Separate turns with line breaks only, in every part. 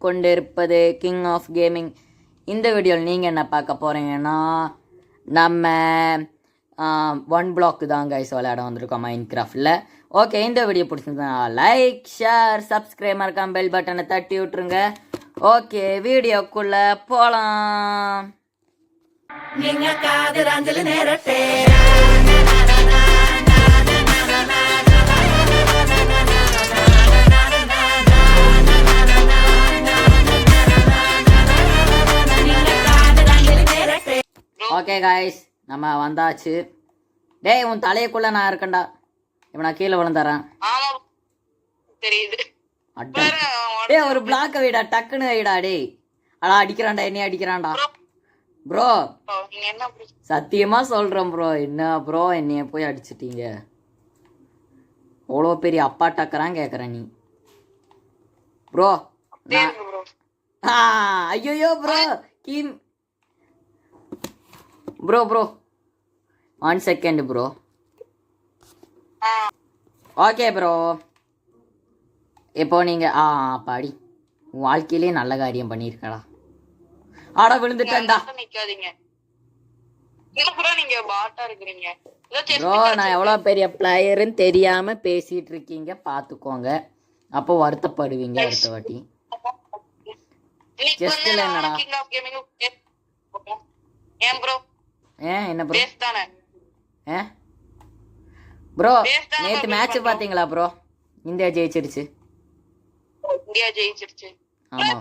கொண்டிருப்பது king of gaming. இந்த வீடியோவில் நீங்கள் என்ன பார்க்க போகிறீங்கன்னா, நம்ம 1 பிளாக் தான் கைஸ் விளையாட வந்திருக்கோம் மைன்கிராஃப்டில். ஓகே, இந்த வீடியோ பிடிச்சிருந்தா லைக், ஷேர், சப்ஸ்கிரைப் மறக்காம பெல் பட்டனை தட்டி விட்ருங்க. ஓகே, வீடியோக்குள்ளே போகலாம். நீங்கள் காது அஞ்சலி நேரட்டே ஓகே காய்ஸ், நம்ம வந்தாச்சு. டேய், உன் தலையக்குள்ள நான் இருக்கேன்டா. இப்போ நான் கீழே விழுந்துறேன். டே, ஒரு பிளாக் வைடா, டக்குன்னு வைடா. டேய் அடா, அடிக்கிறான்டா, என்னைய அடிக்கிறான்டா ப்ரோ. சத்தியமா சொல்றேன் ப்ரோ. என்ன ப்ரோ, என்னைய போய் அடிச்சிட்டீங்க? அவ்வளோ பெரிய அப்பா டக்கறான் கேட்குறேன் நீ ப்ரோ. ஐயோ ப்ரோ, கீம் bro 1 second bro. Okay bro, இப்போ நீங்கள் பாடி உன் வாழ்க்கையிலே நல்ல காரியம் பண்ணியிருக்கடா. ஆடா, விழுந்துட்டேன்டா ப்ரோ. நான் எவ்வளோ பெரிய பிளேயருன்னு தெரியாம பேசிட்டு இருக்கீங்க, பார்த்துக்கோங்க. அப்போ வருத்தப்படுவீங்க அடுத்த வாட்டி. செஸ்ட்ல என்னடா? என்ன ப்ரோ? ப்ரோ, நேத்து மேட்ச் பாத்தீங்களா ப்ரோ? இந்தியா ஜெயிச்சிருச்சு. ஆமா.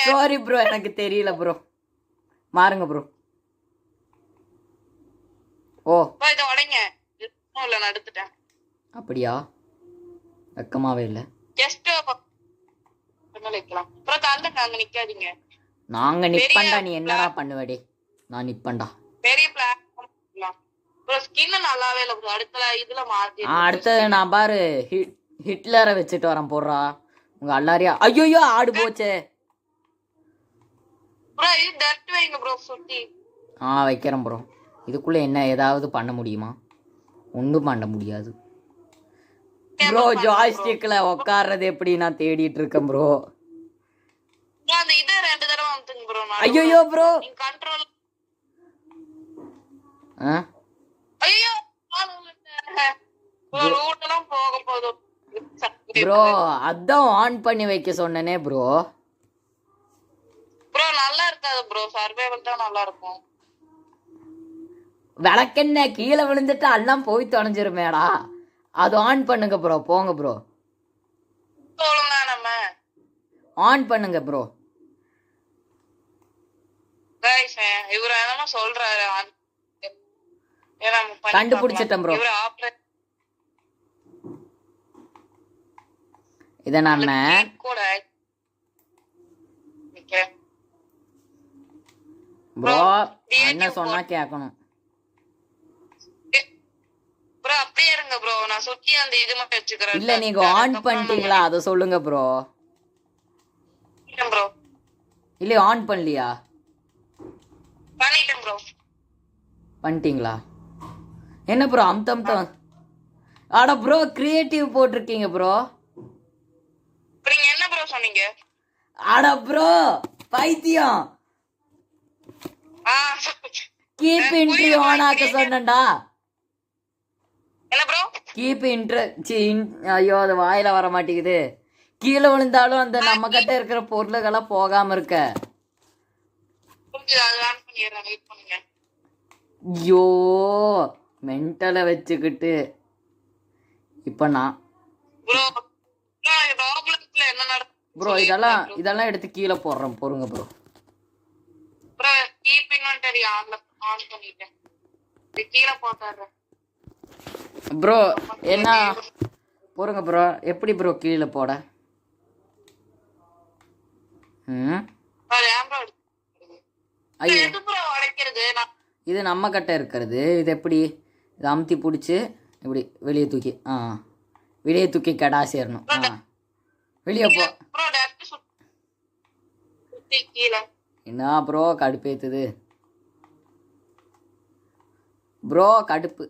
சாரி ப்ரோ, எனக்கு தெரியல ப்ரோ. மாறுங்க ப்ரோ. ஓ, அப்படியா? வெக்கமாவே இல்ல. நாங்க நிப்பண்டா. நீ என்னடா பண்ணுவடே? நான் நிப்பண்டா. அடுத்தது நான் பாரு ஹிட்லரை வச்சுட்டு வரேன். போடுறா உங்க எல்லாரையா. ஐயோ, ஆடு போச்சே. வைக்கிறேன் ப்ரோ. இதுக்குள்ள என்ன ஏதாவது பண்ண முடியுமா? ஒன்றும் பண்ண முடியாது ப்ரோ. ஜாய்ஸ்டிக்ல உட்கார்றது எப்படி நான் தேடிட்டு இருக்கேன் ப்ரோ. ஐயோ ப்ரோ, ப்ரோ அதான் ஆன் பண்ணி வைக்க சொன்னனே ப்ரோ.
நல்லா இருக்காது ப்ரோ, சர்வைவல் தான் நல்லா இருக்கும்.
விளக்கென்ன கீழே விழுந்துட்டு எல்லாம் போய் தொலைஞ்சிருமேடா. அது ஆன் பண்ணுங்க ப்ரோ. போங்க ப்ரோ, ஆன் பண்ணுங்க ப்ரோ.
இவரு என்னமா சொல்றாரு?
கண்டுபிடிச்சிட்டேன் ப்ரோ. இத நம்ம ப்ரோ என்ன சொன்னா கேட்கணும்
ப்ரோ. அப்படியே இருங்க ப்ரோ, நான் சுத்தி அந்த இது மட்டும் வச்சுக்கிறேன்.
இல்ல, நீங்க ஆன் பண்ணிட்டீங்களா அத சொல்லுங்க ப்ரோ.
ப்ரோ
இல்ல, ஆன் பண்ணலையா?
பண்ணிட்டேன் ப்ரோ.
பண்ணிட்டீங்களா? என்ன ப்ரோ அம்தம்? ஆட ப்ரோ, கிரியேட்டிவ் போட்டிருக்கீங்க ப்ரோ.
நீங்க என்ன ப்ரோ சொன்னீங்க?
ஆட ப்ரோ பைத்தியம். கீப் என்ட்ரி ஆன் ஆக்க சொன்னேன்டா.
என்ன ப்ரோ?
கீப் ஐயோ, அது வாயில வர மாட்டேங்குது. கீழே விழுந்தாலும் அந்த நம்ம கிட்ட இருக்கிற பொருளுகளாம் போகாம இருக்க. ஐயோ, மென்டலை வச்சுக்கிட்டு இப்ப நான் ப்ரோ இதெல்லாம் எடுத்து கீழே போடுறேன். பொறுங்க ப்ரோ. ப்ரோ என்ன பொறுங்க ப்ரோ. எப்படி ப்ரோ கீழே போட? ஐயோ, இது நம்ம கிட்ட இருக்கிறது. இது எப்படி? இது அமுத்தி பிடிச்சி இப்படி வெளியே தூக்கி கடா சேரணும். வெளியே போ. என்ன ப்ரோ கடுப்பேத்துது ப்ரோ, கடுப்பு.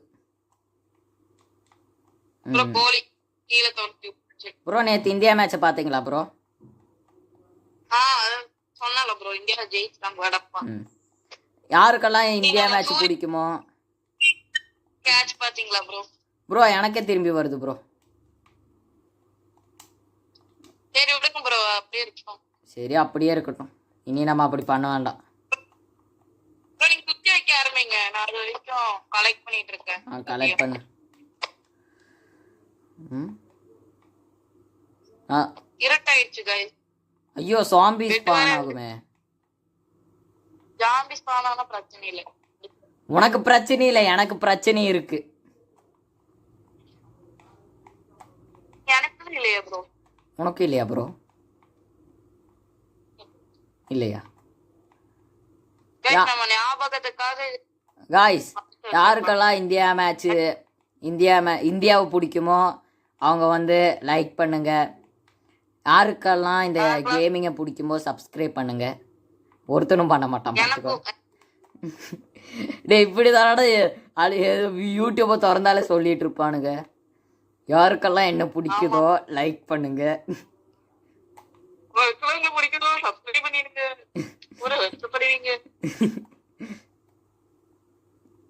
ப்ரோ நேற்று இந்தியா மேட்சை பார்த்தீங்களா ப்ரோ?
சொன்னால ப்ரோ இந்தியா ஜெயிச்சாங்க வடப்பா.
யாருக்கெல்லாம் இந்தியா மேட்ச் பிடிக்குமோ
கேட்ச் பாத்தீங்களா ப்ரோ?
ப்ரோ எனக்கே திரும்பி வருது ப்ரோ.
சரி விடுங்க ப்ரோ, அப்படியே இருக்கட்டும்.
சரி அப்படியே இருக்கட்டும், இனி நம்ம அப்படி பண்ண வேண்டாம்.
ப்ரோ நீங்க சுத்தி வைக்க ஆரம்பிங்க, நான் அது வரைக்கும் கலெக்ட் பண்ணிட்டு இருக்கேன்.
கலெக்ட் பண்ணு.
இருட்டாயிடுச்சு गाइस.
ஐயோ சாம்பி ஸ்பான் ஆகுமே.
ஜாம்பி ஸ்பான் ஆனா பிரச்சனை இல்ல.
உனக்கு பிரச்சனை இல்லை, எனக்கு பிரச்சனை இருக்கு.
எனக்கு இல்லையா ப்ரோ?
உனக்கு இல்லையா ப்ரோ? இல்லையா?
गाइस நம்ம ஞாபகத்துக்காக
गाइस யாருக்கெல்லாம் இந்தியாவை பிடிக்குமோ அவங்க வந்து லைக் பண்ணுங்க. யாருக்கெல்லாம் இந்த கேமிங்கை பிடிக்குமோ சப்ஸ்கிரைப் பண்ணுங்க. ஒருத்தனும் பண்ண மாட்டான் பார்த்துக்கோ. டே இப்படி தானடா யூடியூப்பை திறந்தாலே சொல்லிட்டு இருப்பானுங்க. யாருக்கெல்லாம் என்ன பிடிக்குதோ லைக் பண்ணுங்க.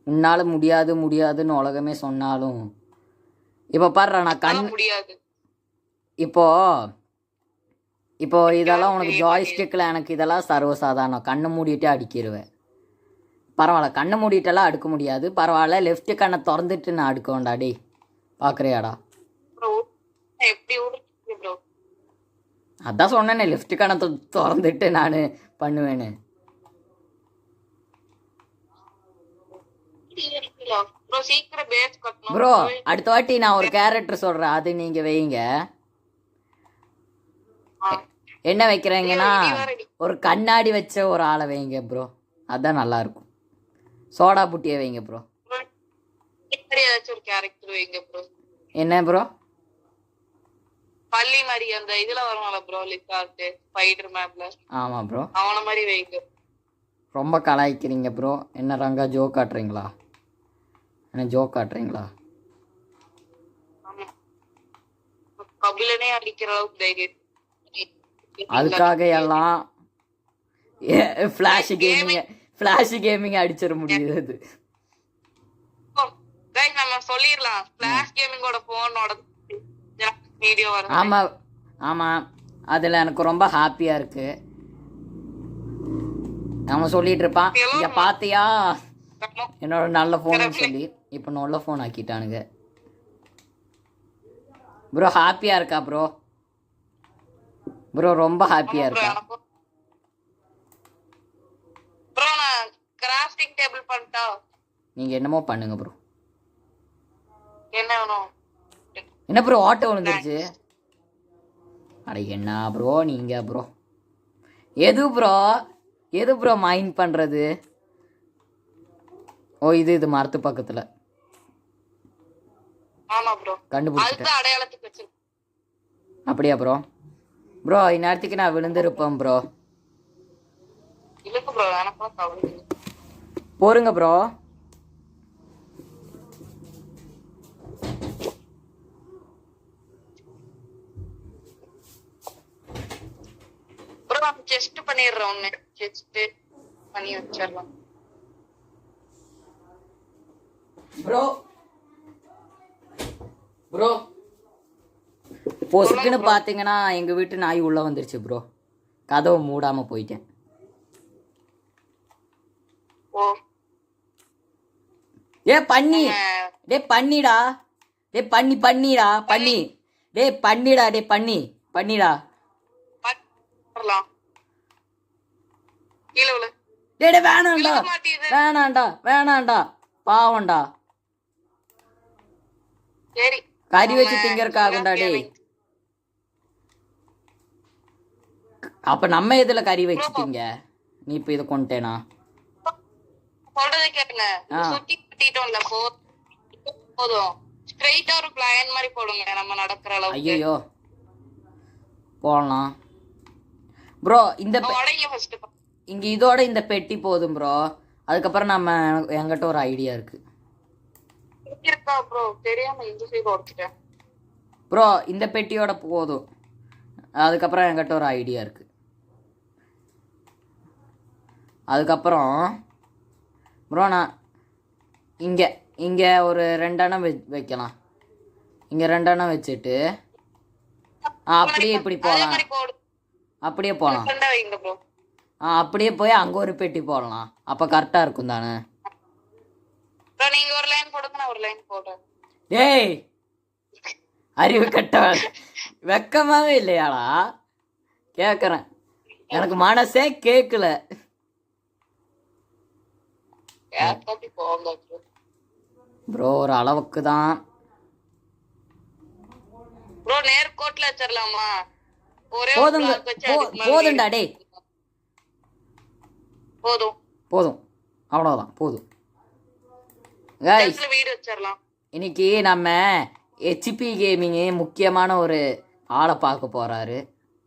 உன்னால முடியாதுன்னு உலகமே சொன்னாலும் இப்போ பாரு நான்
முடியாது.
இப்போ இதெல்லாம் உனக்கு ஜாய்ஸ்டிக்கில் எனக்கு இதெல்லாம் சர்வசாதாரணம். கண்ணை மூடிட்டே அடிக்கிடுவேன். பரவாயில்ல, கண்ணை மூடிட்டெல்லாம் அடுக்க முடியாது. பரவாயில்ல, லெஃப்ட் கண்ணை திறந்துட்டு நான் அடுக்க வேண்டா. டே பார்க்குறியாடா? அதான் சொன்னேனே லெஃப்ட் கண்ணை திறந்துட்டு நான் பண்ணுவேன்னு. ப்ரோ அடுத்த வாட்டி நான் ஒரு கேரக்டர் சொல்கிறேன், அது நீங்கள் வைங்க. என்ன வைக்கிறீங்கன்னா ஒரு கண்ணாடி வச்ச ஒரு ஆளை வைங்க ப்ரோ, அதான் நல்லா இருக்கும். சோடா புட்டியை வைங்க ப்ரோ. என்ன ப்ரோ?
பள்ளி மாதிரி அந்த இதுல வருவாங்கல ப்ரோ, லிசார்ட் ஸ்பைடர் மேப்ல.
ஆமா ப்ரோ,
அவன மாதிரி வைங்க.
ரொம்ப கலாய்க்கிறீங்க ப்ரோ. என்ன ரங்கா ஜோக் காட்டுறீங்களா? என்ன ஜோக் காட்டுறீங்களா?
கபிலனே அடிக்கிற அளவுக்கு தைரியம்.
அதுக்காக எல்லாம் ஃபிளாஷ் கேமிங் அடிச்சிட முடியாது.
गाइस நம்ம சொல்லிரலாம் ஃபிளாஷ் கேமிங்கோட போனோட வீடியோ வரும்.
ஆமா அதுல எனக்கு ரொம்ப ஹாப்பியா இருக்கு. நம்ம சொல்லிட்டு இருப்பான், இங்க பாத்தியா என்னோட நல்ல போன் சொல்லி, இப்ப நல்ல போன் ஆக்கிட்டானுங்க ப்ரோ. ஹாப்பியா இருக்கா ப்ரோ? ப்ரோ ரொம்ப ஹாப்பியா இருக்கா?
ப்ரோ நான் கிராஃப்டிங் டேபிள் பண்ணிட்டா?
நீங்க என்னமோ பண்ணுங்க ப்ரோ.
என்ன வேணும்?
என்ன ப்ரோ ஆட்டோ வந்துருச்சு? அட என்ன ப்ரோ நீங்க ப்ரோ எது ப்ரோ மைண்ட் பண்றது? ஓ இது மரத்து பக்கத்துல.
ஆமா ப்ரோ,
கண்டுபிடிச்சிட்டேன்.
அது அடையாளத்துக்கு வச்சிருக்கேன்.
அப்படியா ப்ரோ? ப்ரோ இந்நேரத்துக்கு நான் விழுந்திருப்பேன் ப்ரோ.
இல்ல ப்ரோ எனக்கு கவலை இல்ல.
போருங்க ப்ரோ.
ப்ரோ நான் செஸ்ட் பண்ணிடுறேன். ஒண்ணு செஸ்ட் பண்ணி வச்சிடலாம்
ப்ரோ பொசுக்குன்னு பார்த்தீங்கன்னா எங்கள் வீட்டு நாய் உள்ளே வந்துருச்சு ப்ரோ. கதவை மூடாமல் போயிட்டேன். ஏ பண்ணி டே பண்ணிடா டே பண்ணிடா பண்ணி டே பண்ணிடா டே பண்ணிடா டே வேணாண்டா பாவண்டா. கறி வச்சு திங்கறக்காகும்டா டேய். அப்ப நம்ம எதுல கறி வச்சுட்டீங்க? நீ இப்ப இத கொண்டேனா
சொல்றதை கேளுங்க. சுத்தி கட்டிட்டோம்ல போதும். ஸ்ட்ரைட்டா ஒரு பிளான் மாதிரி போடுங்க நம்ம நடக்கிற அளவுக்கு.
ஐயோ போடலாம் ப்ரோ. இந்த இங்க இதோட இந்த பெட்டி போதும் ப்ரோ. அதுக்கப்புறம் நம்ம என்கிட்ட ஒரு ஐடியா இருக்கு ப்ரோ. இந்த பெட்டியோட போதும். அதுக்கப்புறம் என்கிட்ட ஒரு ஐடியா இருக்கு. அதுக்கப்புறம் ப்ரோ நான் இங்கே இங்கே ஒரு 2 அணம் வைக்கலாம். இங்கே 2 அணம் வச்சுட்டு அப்படியே இப்படி
அதே
போகலாம்.
மாதிரி போடு.
அப்படியே போகலாம்.
ரெண்டா வைங்க ப்ரோ.
அப்படியே போய் அங்கே ஒரு பெட்டி போடலாம். அப்போ கரெக்டாக இருக்கும் தானே?
ப்ரோ நீங்க ஒரு லைன் போடுங்க, நான் ஒரு லைன் போடுறேன்.
டேய் அறிவு கட்டவன், வெக்கமாவே இல்லையாடா? கேட்குறேன், எனக்கு மனசே கேட்கல.
ஏற்காட்டி போங்க ப்ரோ.
ப்ரோ ஒரு அளவுக்கு தான்
ப்ரோ நேர்கோட்ல வச்சிரலாமா? ஒரே ஒரு
போதுங்க.
block வச்சு அதுக்கு மேல
போதும்டா டேய்,
போதும்.
போதும், அவ்வளோதான் போதும். கைஸ்
இடத்துல வீடு வச்சிரலாம்.
இன்னைக்கு நம்ம ஹெச்பி கேமிங்கு முக்கியமான ஒரு ஆளை பார்க்க போறாரு.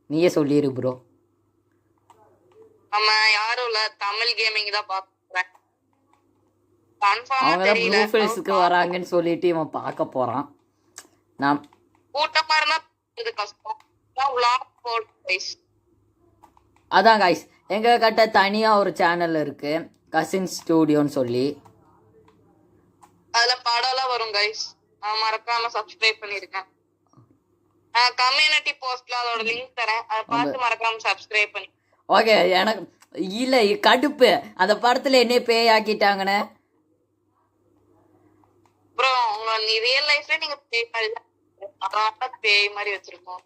நீயே சொல்லிடு ப்ரோ.
நம்ம யாரும் இல்ல, தமிழ் கேமிங் தான் பாக்குறேன். கன்ஃபார்மா
அவங்க தான்
தெரியல.
ப்ளூ ஃபேஸ்க்கு வராங்கன்னு சொல்லிட்டு இவன் பார்க்க போறான். நான்
கூட்டமா இருந்தா இது கஷ்டம். vlog போடு guys.
அதான் கைஸ், எங்க கிட்ட தனியா ஒரு சேனல் இருக்கு, கசின் ஸ்டூடியோன்னு சொல்லி.
அதுல படம் எல்லாம் வரும் கைஸ். நான் மறக்காம சப்ஸ்கிரைப் பண்ணிருக்கேன். கம்யூனிட்டி போஸ்ட்ல அதோட லிங்க் தரேன், அதை பார்த்து மறக்காம சப்ஸ்கிரைப் பண்ணி.
ஓகே, எனக்கு இல்லை கடுப்பு அந்த படத்துல என்ன பேய் ஆக்கிட்டாங்கன்னு.
ப்ரோ நீ ரியல் லைஃப்ல நீங்க பேய் மாதிரி தான், அதான் பேய் மாதிரி வச்சிருக்கோம்.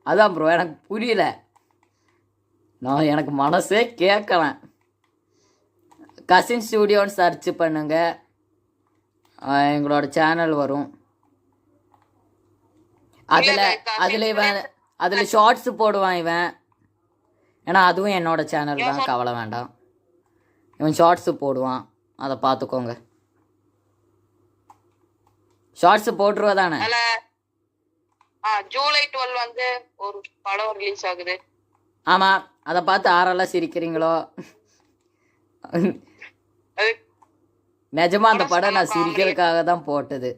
அதான் ப்ரோ எனக்கு புரியல, நான் எனக்கு மனசே கேட்கலாம். கசின் ஸ்டூடியோன்னு சர்ச் பண்ணுங்க, எங்களோட சேனல் வரும். அதில் ஷார்ட்ஸ் போடுவான் இவன். ஏன்னா அதுவும் என்னோட சேனல் தான், கவலை வேண்டாம். இவன் ஷார்ட்ஸ் போடுவான், அதை பார்த்துக்கோங்க. ஷார்ட்ஸ் போட்டுருவா தானே?
ஜூலை 12 வந்து ஒரு படம் ரிலீஸ் ஆகுது.
ஆமாம், அதை பார்த்து ஆரெல்லாம் சிரிக்கிறீங்களோ? நிஜமா அந்த படம் நான் சிரிக்கிறதுக்காக தான் போட்டது.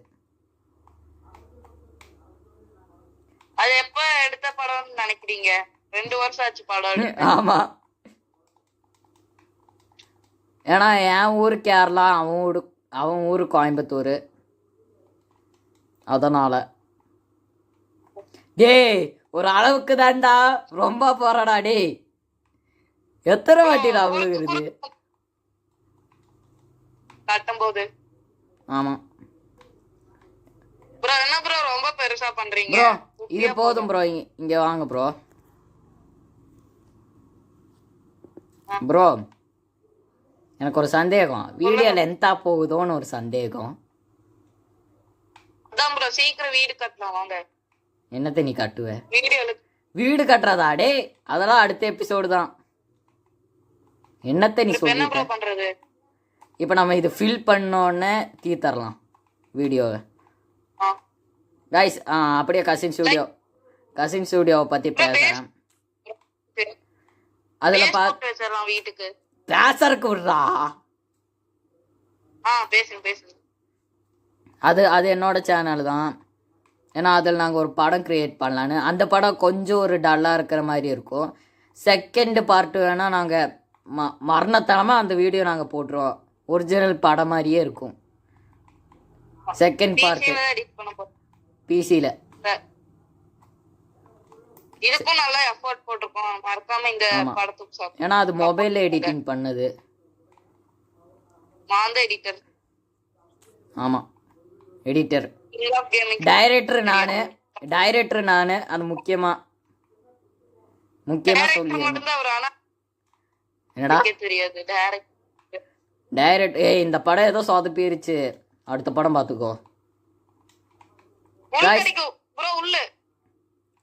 அது எப்ப எடுத்த படம்னு நினைக்கிறீங்க? 2 வருஷம் ஆச்சு படம்.
ஆமா, ஏன்னா என் ஊரு கேரளா, அவன் ஊரு கோயம்புத்தூர், அதனால. டேய் ஒரு அளவுக்கு தான்டா, ரொம்ப போறடா டேய். எத்தனை வாட்டிடா விழுகுறது
கட்டும்போது?
ஆமா
ப்ரோ, என்ன ப்ரோ ரொம்ப பெருசா பண்றீங்க?
ப்ரோ இது போதும் ப்ரோ, இங்க வாங்க ப்ரோ. ப்ரோ எனக்கு ஒரு சந்தேகம், வீடியோ லென்த்தா போகுதோன்னு ஒரு சந்தேகம்.
அதான் ப்ரோ சீக்கிரம் வீடு கட்டலாம் வாங்க.
என்னத்தை நீ கட்டுவ?
வீடு
கட்டுறதா? டே அதெல்லாம் அடுத்த எபிசோடு தான். என்னத்தை நீ
என்ன ப்ரோ
சொல்லிட்ட?
பண்றது?
இப்போ நம்ம இது ஃபில் பண்ணோன்னே தீத்தரலாம் வீடியோவை. கைஸ் அப்படியே கசின் ஸ்டூடியோவை பற்றி பேசுகிறேன். அதில்
வச்சிரலாம் வீட்டுக்கு.
பேசறக்கு விடுறா.
பேசுங்க.
அது என்னோட சேனல் தான். ஏன்னா அதில் நாங்கள் ஒரு படம் க்ரியேட் பண்ணலான்னு. அந்த படம் கொஞ்சம் ஒரு டல்லாக இருக்கிற மாதிரி இருக்கும். செகண்ட் பார்ட்டு வேணால் நாங்கள் மரணத்தனமாக அந்த வீடியோ நாங்கள் போட்டுருவோம். ஒரிஜினல் படம் மாதிரியே இருக்கும். செகண்ட் பார்ட்டு பிசியில்.
இதுக்கும் நல்லா எஃபோர்ட் போட்டுருக்கோம், மறக்காம இந்த படத்துக்கு சாப்பிடு.
ஏன்னா அது மொபைல்ல எடிட்டிங் பண்ணது.
மாந்த எடிட்டர்.
ஆமா எடிட்டர். டைரக்டர் நானு. அது முக்கியமா சொல்லி என்னடா
தெரியாது.
டைரக்ட் இந்த படம் ஏதோ சொதப்பிருச்சு, அடுத்த படம் பார்த்துக்கோ.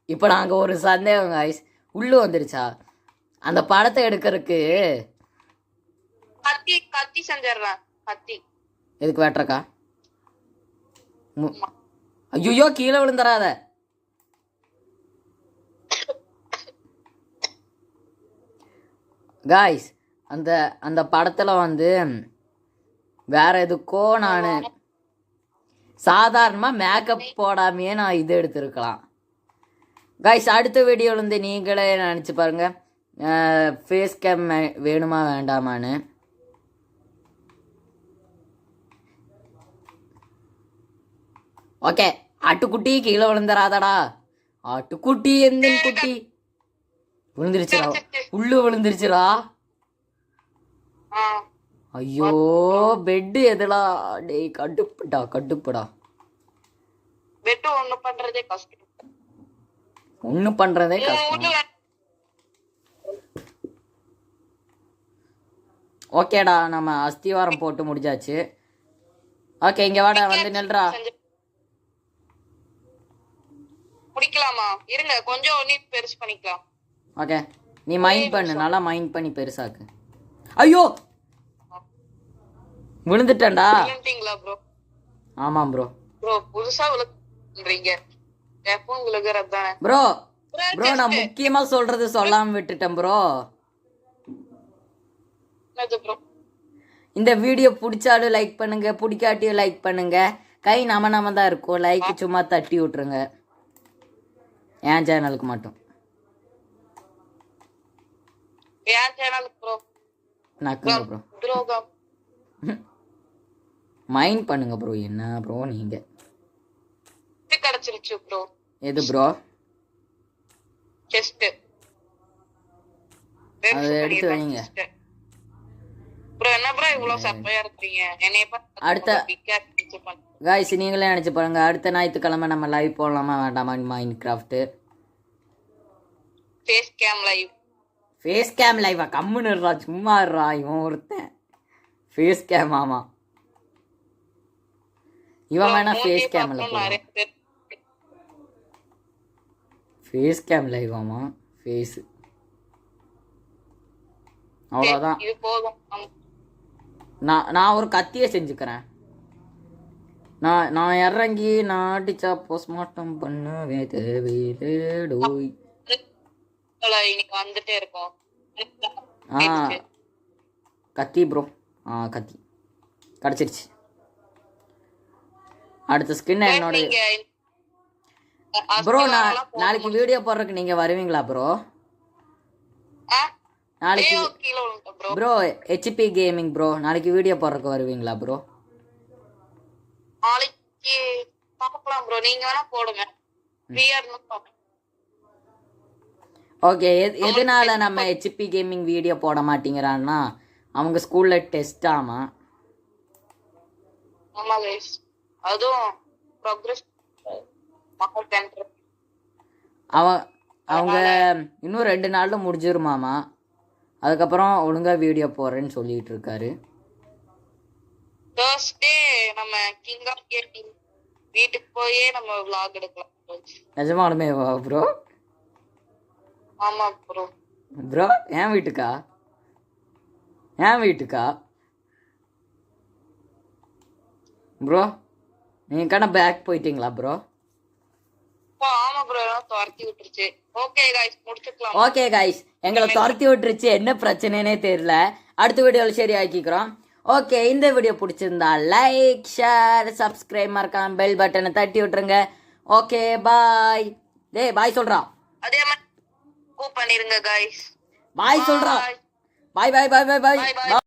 இப்போ நாங்கள் ஒரு சந்தேகம் காய்ஸ், உள்ளு வந்துருச்சா அந்த படத்தை எடுக்கிறதுக்கு?
கத்தி செஞ்சிடறேன். கத்தி
எதுக்கு வெட்டுறக்கா? ஐயோ கீழே விழுந்துடாத. காய்ஸ் அந்த படத்தில் வந்து வேற எதுக்கோ நான் சாதாரணமாக மேக்கப் போடாமையே நான் இது எடுத்திருக்கலாம். காய்ஸ் அடுத்த வீடியோலேருந்து நீங்களே நினச்சி பாருங்கள், ஃபேஸ் கேம் வேணுமா வேண்டாமான்னு. ஓகே, ஆட்டுக்குட்டி கீழே விழுந்துடாதடா. ஆட்டுக்குட்டி எந்த குட்டி விழுந்துருச்சுடா, உள்ளு விழுந்துருச்சுடா. ஐயோ பெட்டு எதுடா, டேய் கடுப்புடா.
பெட்டு ஒண்ணு பண்றதே கஷ்டம்.
ஓகேடா, நம்ம அஸ்திவாரம் போட்டு முடிஞ்சாச்சு. ஓகே, இங்க வாடா, வந்து நில்றா.
முடிக்கலாமா? இருங்க, கொஞ்சம் நீ பெருசு பண்ணிக்கலாம்.
ஓகே, நீ மைண்ட் பண்ணு, நல்லா மைண்ட் பண்ணி பெருசாக்கு. ஐயோ விழுந்துட்டேன்டா.
விழுந்துட்டீங்களா ப்ரோ?
ஆமாம் ப்ரோ.
ப்ரோ புதுசா விழுந்துறீங்க, எப்பவும் விழுகிறது தானே
ப்ரோ. நான் முக்கியமா சொல்றது சொல்லாம விட்டுட்டேன் ப்ரோ.
ப்ரோ
இந்த வீடியோ பிடிச்சாலும் லைக் பண்ணுங்க, பிடிக்காட்டியும் லைக் பண்ணுங்க. கை நம்ம தான் இருக்கும். லைக் சும்மா தட்டி விட்டுருங்க, என் சேனலுக்கு மட்டும்.
என் சேனலுக்கு ப்ரோ
நக்குங்க ப்ரோ.
துரோகம்.
மைண்ட் பண்ணுங்க ப்ரோ. என்ன ப்ரோ நீங்க?
கிடைச்சிருச்சு ப்ரோ.
எது ப்ரோ?
செஸ்ட்.
அது எடுத்து வைங்க
ப்ரோ. என்ன ப்ரோ இவ்வளவு சப்பையா இருக்கீங்க? என்னைய பார்த்து
அடுத்த गाइस நீங்களே நினைச்சு பாருங்க, அடுத்த ஞாயிற்றுக்கிழமை நம்ம லைவ் போடலாமா வேண்டாமா? மைண்ட் கிராஃப்ட் ஃபேஸ் கேம் லைவா? கம்முன்னு இருடா, சும்மா இருடா. இவன் ஒருத்தன் ஃபேஸ் கேம். ஆமா, இவன் வேணா ஃபேஸ் கேம்ல போடுவான். Face cam live. ஆமா, ஃபேஸ். அவ்வளோதான். நான் ஒரு கத்தியை செஞ்சுக்கிறேன். நான் இறங்கி நான் அடிச்சா போஸ்ட்மார்ட்டம் பண்ணுவேன். தேவையில்லை
வந்துட்டே இருக்கும்.
கத்தி ப்ரோ. கத்தி கிடச்சிருச்சு. அடுத்த ஸ்கின் என்னோட ப்ரோ. நாளைக்கு வீடியோ போடுறதுக்கு நீங்க வருவீங்களா ப்ரோ? நாளைக்கு ப்ரோ ஹெச்பி கேமிங் ப்ரோ, நாளைக்கு வீடியோ போடுறதுக்கு வருவீங்களா ப்ரோ?
நாளைக்கு பார்க்கலாம் ப்ரோ, நீங்க வேணா போடுங்க. ஃப்ரீயா இருந்தா.
ஓகே, எதனால நம்ம ஹெச்பி கேமிங் வீடியோ போட மாட்டேங்கிறான்னா, அவங்க ஸ்கூல்ல டெஸ்ட். ஆமா
கைஸ், அதுவும் ப்ரோக்ரஸ்
அவங்க இன்னும் 2 நாள்ல முடிஞ்சிருமாமா. அதுக்கப்புறம் ஒழுங்கா வீடியோ போடுறேன்னு சொல்லிட்டு இருக்காரு.
Thursday நம்ம கிங் ஆஃப் கேமிங் வீட்டுக்கு போயே நம்ம vlog எடுக்கலாம்.
நிஜமாலுமே ப்ரோ?
ஆமா ப்ரோ.
ப்ரோ என் வீட்டுக்கா? ப்ரோ நீங்க கண்ண பேக் போயிட்டீங்களா ப்ரோ?
ஆமா ப்ரோ, துரத்தி விட்டுருச்சு. ஓகே गाइस, முடிச்சுக்கலாம்.
ஓகே गाइस, எங்களை துரத்தி விட்டுருச்சு. என்ன பிரச்சனைனே தெரியல. அடுத்த வீடியோவில் சரி ஆக்கிக்கிறோம். ஓகே, இந்த வீடியோ பிடிச்சிருந்தா லைக், ஷேர், சப்ஸ்கிரைப், மறக்காம பெல் பட்டனை தட்டி விட்டுருங்க. Okay bye. டேய் பாய் சொல்றா.
அதே மாதிரி பண்ணிருங்க गाइस.
பாய் சொல்றா. பாய் பாய் பாய் பாய் பாய்.